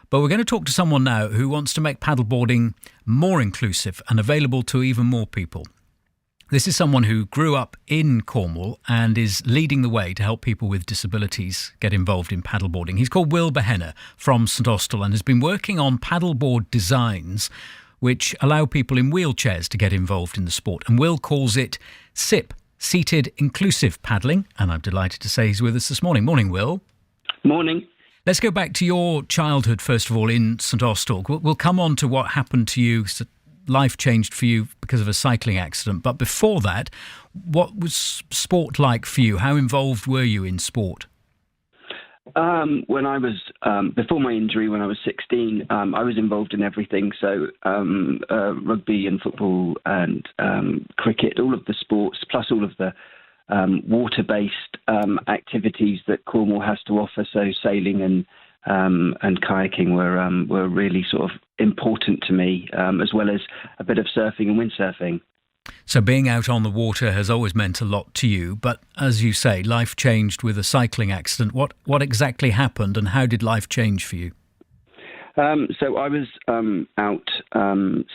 But we're going to talk to someone now who wants to make paddleboarding more inclusive and available to even more people. This is someone who grew up in Cornwall and is leading the way to help people with disabilities get involved in paddleboarding. He's called Will Behenna from St Austell and has been working on paddleboard designs which allow people in wheelchairs to get involved in the sport. And Will calls it SIP, Seated Inclusive Paddling. And I'm delighted to say he's with us this morning. Morning, Will. Morning. Let's go back to your childhood, first of all, in St Austell. We'll come on to what happened to you. Life changed for you because of a cycling accident. But before that, what was sport like for you? How involved were you in sport? When I was, before my injury, when I was 16, I was involved in everything. So rugby and football and cricket, all of the sports, plus all of the water-based activities that Cornwall has to offer. So sailing and kayaking were really sort of important to me, as well as a bit of surfing and windsurfing. So being out on the water has always meant a lot to you, but as you say, life changed with a cycling accident. What exactly happened and how did life change for you? So I was out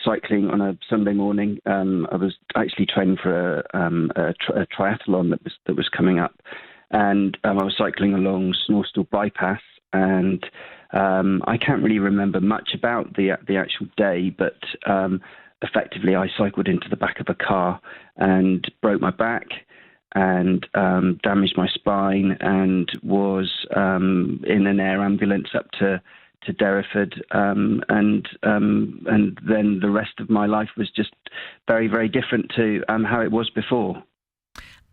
cycling on a Sunday morning. I was actually training for a triathlon that was coming up, and I was cycling along Snorstal Bypass. And I can't really remember much about the actual day, but effectively I cycled into the back of a car and broke my back and damaged my spine and was in an air ambulance up to Derriford, and then the rest of my life was just very, very different to how it was before.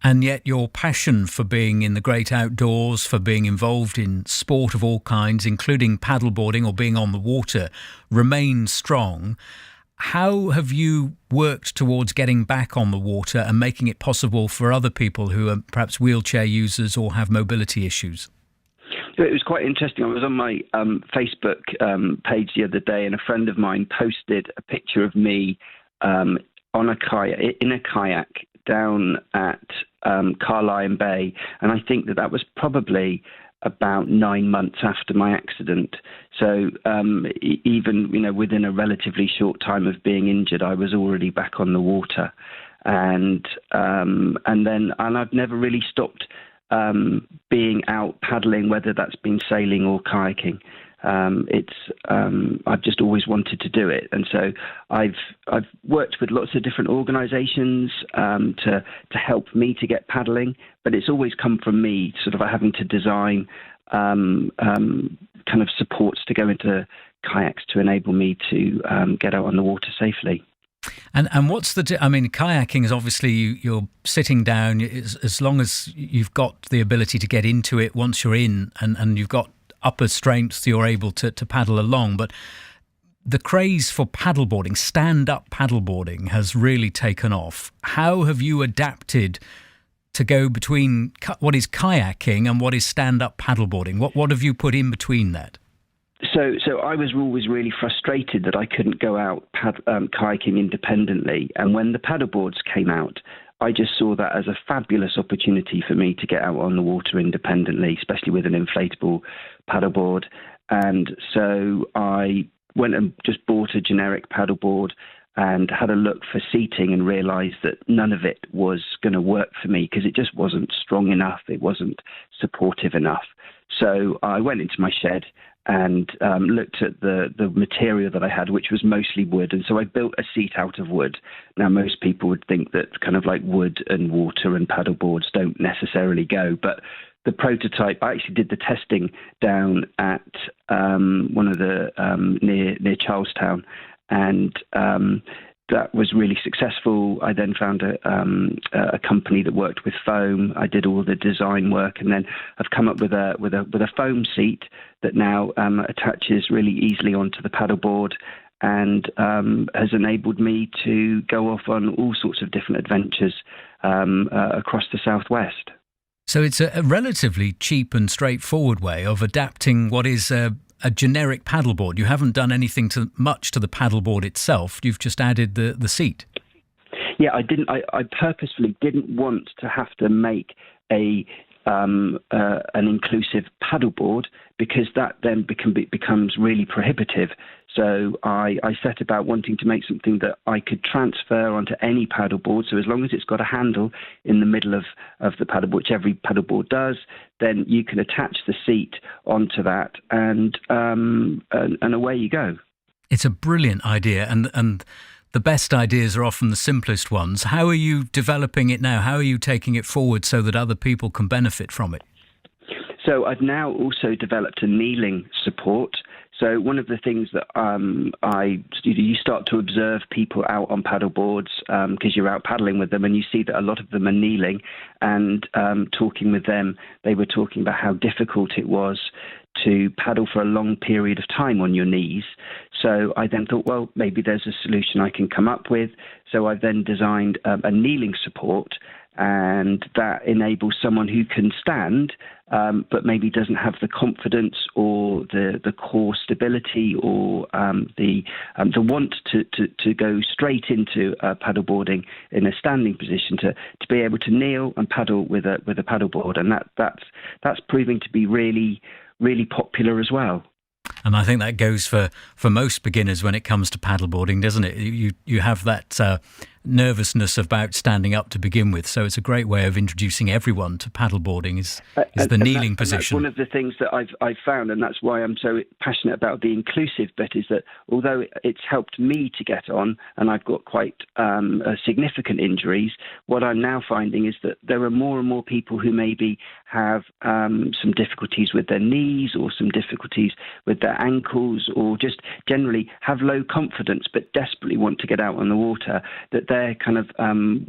And yet your passion for being in the great outdoors, for being involved in sport of all kinds, including paddleboarding or being on the water, remains strong. How have you worked towards getting back on the water and making it possible for other people who are perhaps wheelchair users or have mobility issues? It was quite interesting. I was on my Facebook page the other day and a friend of mine posted a picture of me on a kayak down at Carlisle Bay, and I think that was probably about 9 months after my accident. So even within a relatively short time of being injured, I was already back on the water, and I've never really stopped being out paddling, whether that's been sailing or kayaking. I've just always wanted to do it, and so I've worked with lots of different organisations to help me to get paddling, but it's always come from me, sort of having to design kind of supports to go into kayaks to enable me to get out on the water safely. And what's kayaking is obviously you're sitting down as long as you've got the ability to get into it. Once you're in and you've got upper strength, you're able to paddle along. But the craze for paddleboarding, stand-up paddleboarding, has really taken off. How have you adapted to go between what is kayaking and what is stand-up paddleboarding? What have you put in between that? So I was always really frustrated that I couldn't go out kayaking independently. And when the paddleboards came out, I just saw that as a fabulous opportunity for me to get out on the water independently, especially with an inflatable paddleboard. And so I went and just bought a generic paddleboard and had a look for seating and realised that none of it was going to work for me because it just wasn't strong enough. It wasn't supportive enough. So I went into my shed and looked at the material that I had, which was mostly wood. And so I built a seat out of wood. Now, most people would think that kind of like wood and water and paddleboards don't necessarily go. But the prototype, I actually did the testing down at one of the near Charlestown. And that was really successful. I then found a company that worked with foam. I did all the design work, and then I've come up with a foam seat that now attaches really easily onto the paddleboard, and has enabled me to go off on all sorts of different adventures across the southwest. So it's a relatively cheap and straightforward way of adapting what is a generic paddleboard. You haven't done anything much to the paddleboard itself. You've just added the seat. Yeah, I didn't. I purposefully didn't want to have to make a an inclusive paddleboard, because that then becomes really prohibitive. So I set about wanting to make something that I could transfer onto any paddleboard. So as long as it's got a handle in the middle of the paddleboard, which every paddleboard does, then you can attach the seat onto that, and away you go. It's a brilliant idea, and the best ideas are often the simplest ones. How are you developing it now? How are you taking it forward so that other people can benefit from it? So I've now also developed a kneeling support. So one of the things that you start to observe people out on paddle boards, because you're out paddling with them, and you see that a lot of them are kneeling. And talking with them, they were talking about how difficult it was to paddle for a long period of time on your knees. So I then thought, well, maybe there's a solution I can come up with. So I then designed a kneeling support, and that enables someone who can stand but maybe doesn't have the confidence or the core stability or the want to go straight into paddleboarding in a standing position to be able to kneel and paddle with a paddleboard, and that's proving to be really, really popular as well. And I think that goes for most beginners when it comes to paddleboarding, doesn't it? You have that nervousness about standing up to begin with, so it's a great way of introducing everyone to paddleboarding is the kneeling position. That's one of the things that I've found, and that's why I'm so passionate about the inclusive bit, is that although it's helped me to get on, and I've got quite significant injuries, what I'm now finding is that there are more and more people who maybe have some difficulties with their knees or some difficulties with their ankles, or just generally have low confidence but desperately want to get out on the water, that they're kind of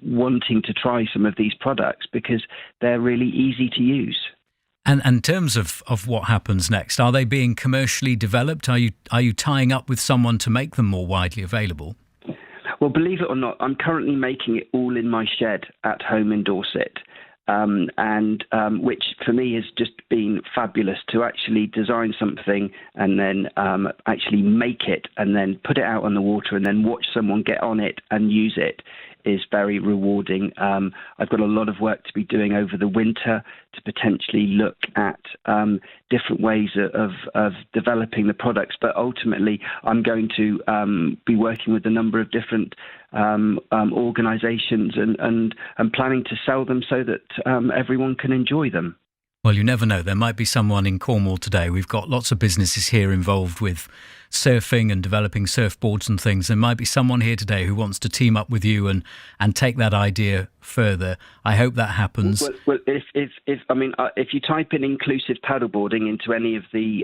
wanting to try some of these products because they're really easy to use. And in terms of what happens next, are they being commercially developed? Are you tying up with someone to make them more widely available? Well, believe it or not, I'm currently making it all in my shed at home in Dorset. Which for me has just been fabulous, to actually design something and then actually make it and then put it out on the water and then watch someone get on it and use it is very rewarding. I've got a lot of work to be doing over the winter to potentially look at different ways of developing the products, but ultimately I'm going to be working with a number of different organisations and planning to sell them so that everyone can enjoy them. Well, you never know. There might be someone in Cornwall today. We've got lots of businesses here involved with surfing and developing surfboards and things. There might be someone here today who wants to team up with you and take that idea further. I hope that happens. Well, if you type in inclusive paddleboarding into any of the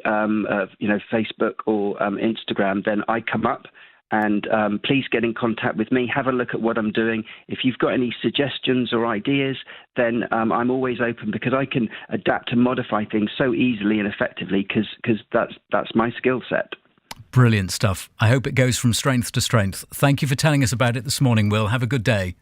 Facebook or Instagram, then I come up. And please get in contact with me. Have a look at what I'm doing. If you've got any suggestions or ideas, then I'm always open, because I can adapt and modify things so easily and effectively, because that's my skill set. Brilliant stuff. I hope it goes from strength to strength. Thank you for telling us about it this morning, Will. Have a good day.